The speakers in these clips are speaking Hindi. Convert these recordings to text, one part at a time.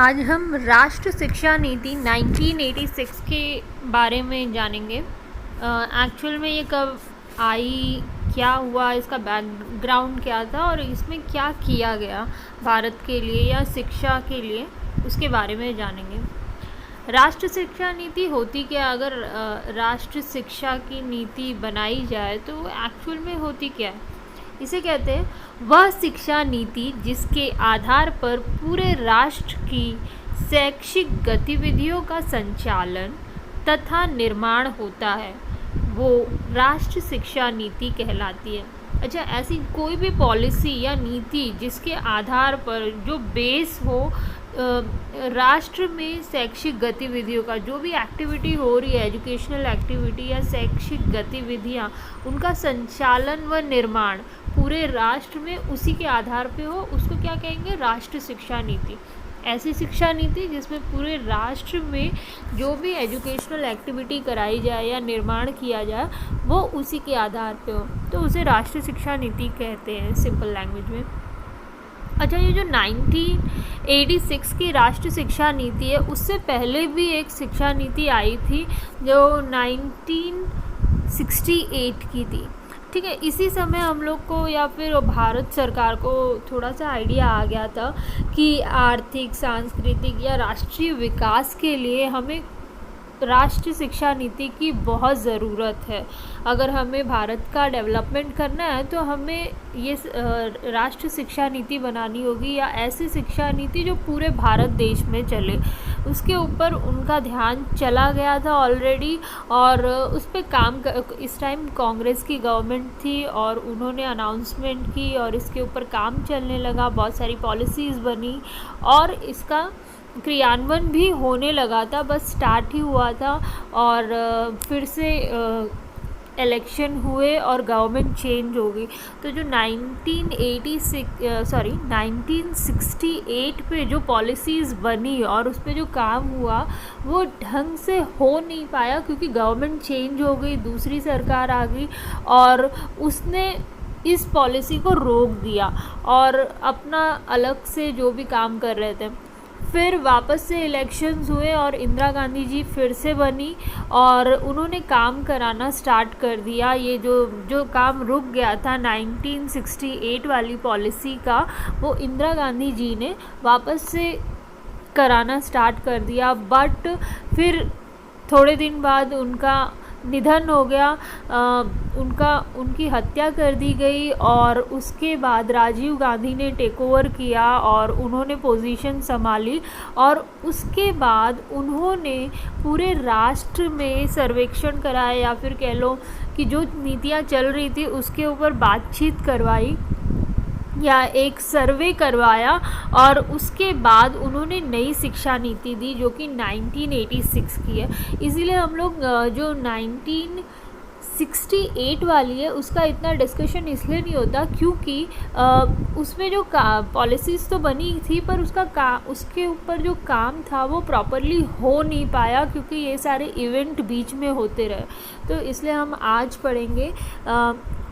आज हम राष्ट्र शिक्षा नीति 1986 के बारे में जानेंगे। एक्चुअल में ये कब आई, क्या हुआ, इसका बैकग्राउंड क्या था और इसमें क्या किया गया भारत के लिए या शिक्षा के लिए, उसके बारे में जानेंगे। राष्ट्र शिक्षा नीति होती क्या? अगर राष्ट्र शिक्षा की नीति बनाई जाए तो एक्चुअल में होती क्या है? इसे कहते हैं वह शिक्षा नीति जिसके आधार पर पूरे राष्ट्र की शैक्षिक गतिविधियों का संचालन तथा निर्माण होता है, वो राष्ट्र शिक्षा नीति कहलाती है। अच्छा, ऐसी कोई भी पॉलिसी या नीति जिसके आधार पर जो बेस हो राष्ट्र में शैक्षिक गतिविधियों का, जो भी एक्टिविटी हो रही है, एजुकेशनल एक्टिविटी या शैक्षिक गतिविधियाँ, उनका संचालन व निर्माण पूरे राष्ट्र में उसी के आधार पे हो, उसको क्या कहेंगे? राष्ट्र शिक्षा नीति। ऐसी शिक्षा नीति जिसमें पूरे राष्ट्र में जो भी एजुकेशनल एक्टिविटी कराई जाए या निर्माण किया जाए वो उसी के आधार पे हो, तो उसे राष्ट्र शिक्षा नीति कहते हैं सिंपल लैंग्वेज में। अच्छा, ये जो 1986 की राष्ट्र शिक्षा नीति है, उससे पहले भी एक शिक्षा नीति आई थी जो 1968 की थी। ठीक है, इसी समय हम लोग को या फिर भारत सरकार को थोड़ा सा आइडिया आ गया था कि आर्थिक, सांस्कृतिक या राष्ट्रीय विकास के लिए हमें राष्ट्रीय शिक्षा नीति की बहुत ज़रूरत है। अगर हमें भारत का डेवलपमेंट करना है तो हमें ये राष्ट्रीय शिक्षा नीति बनानी होगी, या ऐसी शिक्षा नीति जो पूरे भारत देश में चले। उसके ऊपर उनका ध्यान चला गया था ऑलरेडी, और उस पर काम इस टाइम कांग्रेस की गवर्नमेंट थी और उन्होंने अनाउंसमेंट की और इसके ऊपर काम चलने लगा, बहुत सारी पॉलिसीज़ बनी और इसका क्रियान्वयन भी होने लगा था, बस स्टार्ट ही हुआ था। और फिर से इलेक्शन हुए और गवर्नमेंट चेंज हो गई। तो जो 1968 पे जो पॉलिसीज़ बनी और उस पर जो काम हुआ वो ढंग से हो नहीं पाया, क्योंकि गवर्नमेंट चेंज हो गई, दूसरी सरकार आ गई और उसने इस पॉलिसी को रोक दिया और अपना अलग से जो भी काम कर रहे थे। फिर वापस से इलेक्शंस हुए और इंदिरा गांधी जी फिर से बनी और उन्होंने काम कराना स्टार्ट कर दिया। ये जो काम रुक गया था 1968 वाली पॉलिसी का, वो इंदिरा गांधी जी ने वापस से कराना स्टार्ट कर दिया। बट फिर थोड़े दिन बाद उनका निधन हो गया, उनकी हत्या कर दी गई और उसके बाद राजीव गांधी ने टेक ओवर किया और उन्होंने पोजीशन संभाली। और उसके बाद उन्होंने पूरे राष्ट्र में सर्वेक्षण कराया, या फिर कह लो कि जो नीतियाँ चल रही थी उसके ऊपर बातचीत करवाई या एक सर्वे करवाया, और उसके बाद उन्होंने नई शिक्षा नीति दी जो कि 1986 की है। इसीलिए हम लोग जो 1968 वाली है उसका इतना डिस्कशन इसलिए नहीं होता, क्योंकि उसमें जो पॉलिसीज़ तो बनी थी पर उसके ऊपर जो काम था वो प्रॉपरली हो नहीं पाया, क्योंकि ये सारे इवेंट बीच में होते रहे। तो इसलिए हम आज पढ़ेंगे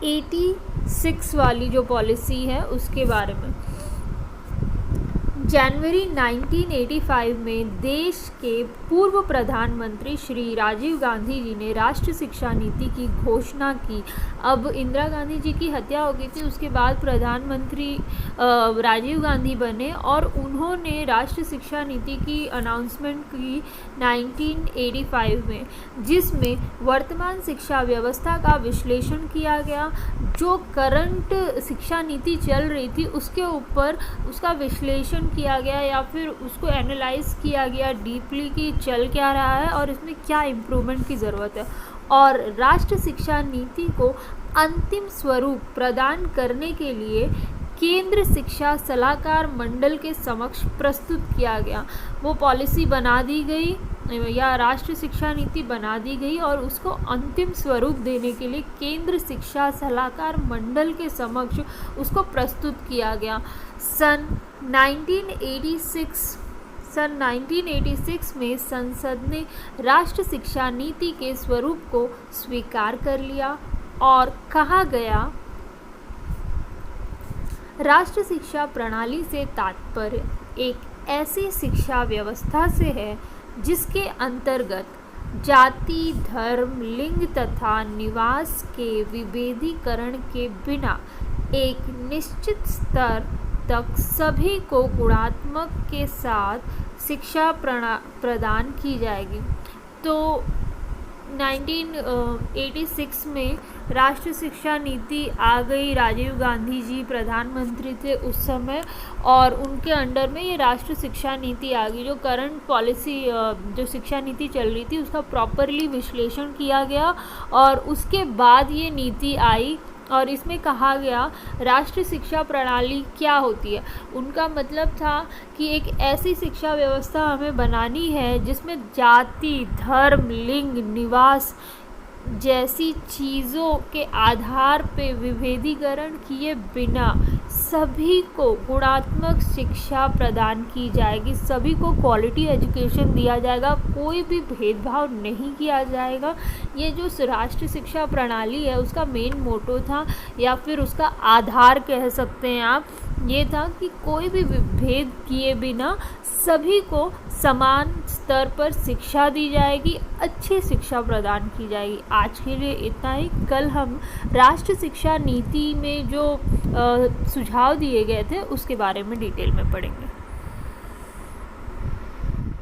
86 वाली जो पॉलिसी है उसके बारे में। जनवरी 1985 में देश के पूर्व प्रधानमंत्री श्री राजीव गांधी जी ने राष्ट्रीय शिक्षा नीति की घोषणा की। अब इंदिरा गांधी जी की हत्या हो गई थी, उसके बाद प्रधानमंत्री राजीव गांधी बने और उन्होंने राष्ट्रीय शिक्षा नीति की अनाउंसमेंट की 1985 में, जिसमें वर्तमान शिक्षा व्यवस्था का विश्लेषण किया गया। जो करंट शिक्षा नीति चल रही थी उसके ऊपर उसका विश्लेषण किया गया, या फिर उसको एनालाइज किया गया डीपली कि चल क्या रहा है और इसमें क्या इम्प्रूवमेंट की ज़रूरत है। और राष्ट्रीय शिक्षा नीति को अंतिम स्वरूप प्रदान करने के लिए केंद्र शिक्षा सलाहकार मंडल के समक्ष प्रस्तुत किया गया। वो पॉलिसी बना दी गई या राष्ट्रीय शिक्षा नीति बना दी गई और उसको अंतिम स्वरूप देने के लिए केंद्र शिक्षा सलाहकार मंडल के समक्ष उसको प्रस्तुत किया गया। सन 1986 में संसद ने राष्ट्रीय शिक्षा नीति के स्वरूप को स्वीकार कर लिया और कहा गया, राष्ट्रीय शिक्षा प्रणाली से तात्पर्य एक ऐसी शिक्षा व्यवस्था से है जिसके अंतर्गत जाति, धर्म, लिंग तथा निवास के विभेदीकरण के बिना एक निश्चित स्तर तक सभी को गुणात्मक के साथ शिक्षा प्रदान की जाएगी। तो 1986 में राष्ट्रीय शिक्षा नीति आ गई। राजीव गांधी जी प्रधानमंत्री थे उस समय, और उनके अंडर में ये राष्ट्रीय शिक्षा नीति आ गई। जो करंट पॉलिसी जो शिक्षा नीति चल रही थी उसका प्रॉपरली विश्लेषण किया गया और उसके बाद ये नीति आई। और इसमें कहा गया राष्ट्रीय शिक्षा प्रणाली क्या होती है। उनका मतलब था कि एक ऐसी शिक्षा व्यवस्था हमें बनानी है जिसमें जाति, धर्म, लिंग, निवास जैसी चीज़ों के आधार पे विभेदीकरण किए बिना सभी को गुणात्मक शिक्षा प्रदान की जाएगी, सभी को क्वालिटी एजुकेशन दिया जाएगा, कोई भी भेदभाव नहीं किया जाएगा। ये जो राष्ट्रीय शिक्षा प्रणाली है उसका मेन मोटो था, या फिर उसका आधार कह सकते हैं आप, ये था कि कोई भी विभेद किए बिना सभी को समान स्तर पर शिक्षा दी जाएगी, अच्छी शिक्षा प्रदान की जाएगी। आज के लिए इतना ही। कल हम राष्ट्रीय शिक्षा नीति में जो सुझाव दिए गए थे उसके बारे में डिटेल में पढ़ेंगे।